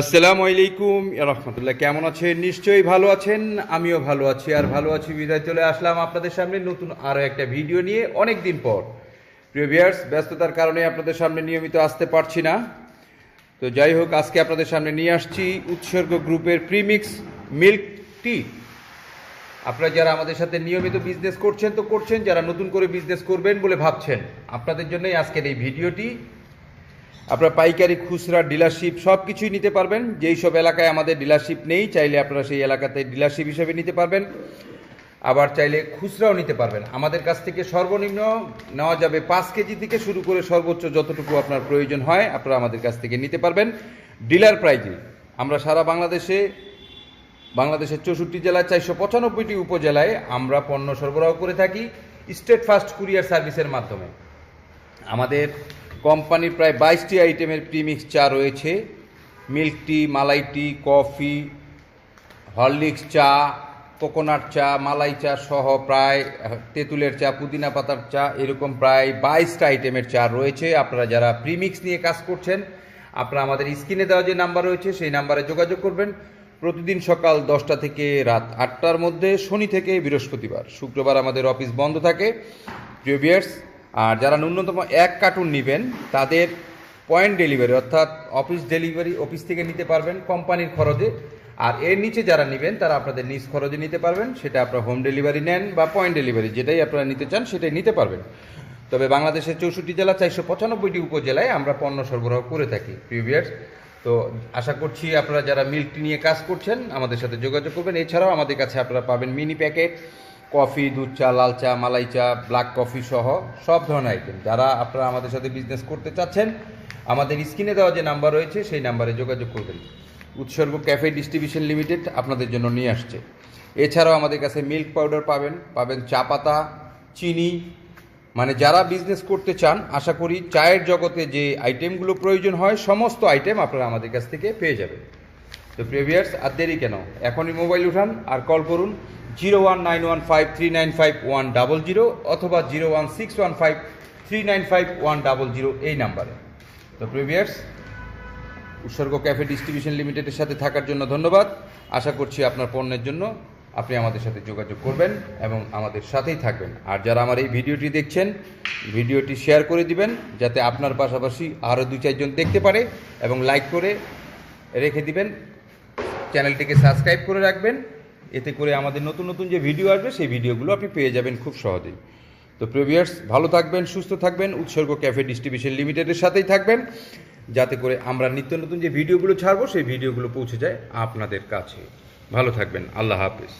আসসালামু আলাইকুম রহমতুল্লাহ। কেমন আছেন? নিশ্চয়ই ভালো আছেন। আমিও ভালো আছি, আর ভালো আছি বিদায় চলে আসলাম আপনাদের সামনে নতুন আরও একটা ভিডিও নিয়ে অনেক দিন পর। প্রিয় ভিউয়ার্স, ব্যস্ততার কারণে আপনাদের সামনে নিয়মিত আসতে পারছি না। তো যাই হোক, আজকে আপনাদের সামনে নিয়ে আসছি উৎসর্গ গ্রুপের প্রিমিক্স মিল্ক টি। আপনারা যারা আমাদের সাথে নিয়মিত বিজনেস করছেন তো করছেন, যারা নতুন করে বিজনেস করবেন বলে ভাবছেন, আপনাদের জন্যই আজকের এই ভিডিওটি। আপনারা পাইকারি, খুচরা, ডিলারশিপ সব কিছুই নিতে পারবেন। যেই সব এলাকায় আমাদের ডিলারশিপ নেই, চাইলে আপনারা সেই এলাকাতে ডিলারশিপ হিসেবে নিতে পারবেন, আবার চাইলে খুচরাও নিতে পারবেন। আমাদের কাছ থেকে সর্বনিম্ন নেওয়া যাবে 5 কেজি থেকে শুরু করে সর্বোচ্চ যতটুকু আপনার প্রয়োজন হয় আপনারা আমাদের কাছ থেকে নিতে পারবেন ডিলার প্রাইজে। আমরা সারা বাংলাদেশের 64 জেলায় 495টি উপজেলায় আমরা পণ্য সরবরাহ করে থাকি স্টেট ফাস্ট কুরিয়ার সার্ভিসের মাধ্যমে। আমাদের কোম্পানির প্রায় 22টি আইটেমের প্রিমিক্স চা রয়েছে। মিল্ক টি, মালাই টি, কফি, হরলিক্স চা, কোকোনাট চা, মালাই চা সহ প্রায় তেঁতুলের চা, পুদিনা পাতার চা, এরকম প্রায় 22টা আইটেমের চা রয়েছে। আপনারা যারা প্রিমিক্স নিয়ে কাজ করছেন, আপনারা আমাদের স্ক্রিনে দেওয়া যে নাম্বার রয়েছে সেই নাম্বারে যোগাযোগ করবেন। প্রতিদিন সকাল 10টা থেকে রাত 8টার মধ্যে, শনি থেকে বৃহস্পতিবার। শুক্রবার আমাদের অফিস বন্ধ থাকে। প্রিয় ভিউয়ার্স, আর যারা ন্যূনতম 1 কার্টুন নেবেন তাদের পয়েন্ট ডেলিভারি, অর্থাৎ অফিস থেকে নিতে পারবেন কোম্পানির খরচে। আর এর নিচে যারা নেবেন তারা আপনাদের নিজ খরচে নিতে পারবেন। সেটা আপনারা হোম ডেলিভারি নেন বা পয়েন্ট ডেলিভারি, যেটাই আপনারা নিতে চান সেটাই নিতে পারবেন। তবে বাংলাদেশের 64 জেলা 495টি উপজেলায় আমরা পণ্য সরবরাহ করে থাকি। প্রিয় ভিউয়ার্স, তো আশা করছি আপনারা যারা মিল্ক টি নিয়ে কাজ করছেন আমাদের সাথে যোগাযোগ করবেন। এছাড়াও আমাদের কাছে আপনারা পাবেন মিনি প্যাকেট কফি, দুধ চা, লাল চা, মালাই চা, ব্ল্যাক কফি সহ সব ধরনের আইটেম। যারা আপনারা আমাদের সাথে বিজনেস করতে চাচ্ছেন, আমাদের স্ক্রিনে দেওয়া যে নাম্বার রয়েছে সেই নাম্বারে যোগাযোগ করবেন। উৎসর্গ ক্যাফে ডিস্ট্রিবিউশন লিমিটেড আপনাদের জন্য নিয়ে আসছে। এছাড়াও আমাদের কাছে মিল্ক পাউডার পাবেন চা পাতা, চিনি, মানে যারা বিজনেস করতে চান, আশা করি চায়ের জগতে যে আইটেমগুলো প্রয়োজন হয় সমস্ত আইটেম আপনারা আমাদের কাছ থেকে পেয়ে যাবেন। তো প্রিয় ভিউয়ার্স, আর দেরি কেন, এখনই মোবাইল উঠান আর কল করুন 01915395100 অথবা 01615395100 এই নাম্বারে। তো প্রিয় ভিউয়ার্স, উৎসর্গ ক্যাফে ডিস্ট্রিবিউশন লিমিটেডের সাথে থাকার জন্য ধন্যবাদ। আশা করছি আপনার পণ্যের জন্য আপনি আমাদের সাথে যোগাযোগ করবেন এবং আমাদের সাথেই থাকবেন। আর যারা আমার এই ভিডিওটি দেখছেন, ভিডিওটি শেয়ার করে দিবেন যাতে আপনার পাশাপাশি আরও 2-4 জন দেখতে পারে, এবং লাইক করে রেখে দিবেন। চ্যানেলটিকে সাবস্ক্রাইব করে রাখবেন, এতে করে আমাদের নতুন নতুন যে ভিডিও আসবে সেই ভিডিওগুলো আপনি পেয়ে যাবেন খুব সহজেই। তো প্রিয় ভিউয়ার্স, ভালো থাকবেন, সুস্থ থাকবেন, উৎসর্গ ক্যাফে ডিস্ট্রিবিউশন লিমিটেডের সাথেই থাকবেন, যাতে করে আমরা নিত্য নতুন যে ভিডিওগুলো ছাড়বো সেই ভিডিওগুলো পৌঁছে যায় আপনাদের কাছে। ভালো থাকবেন, আল্লাহ হাফেজ।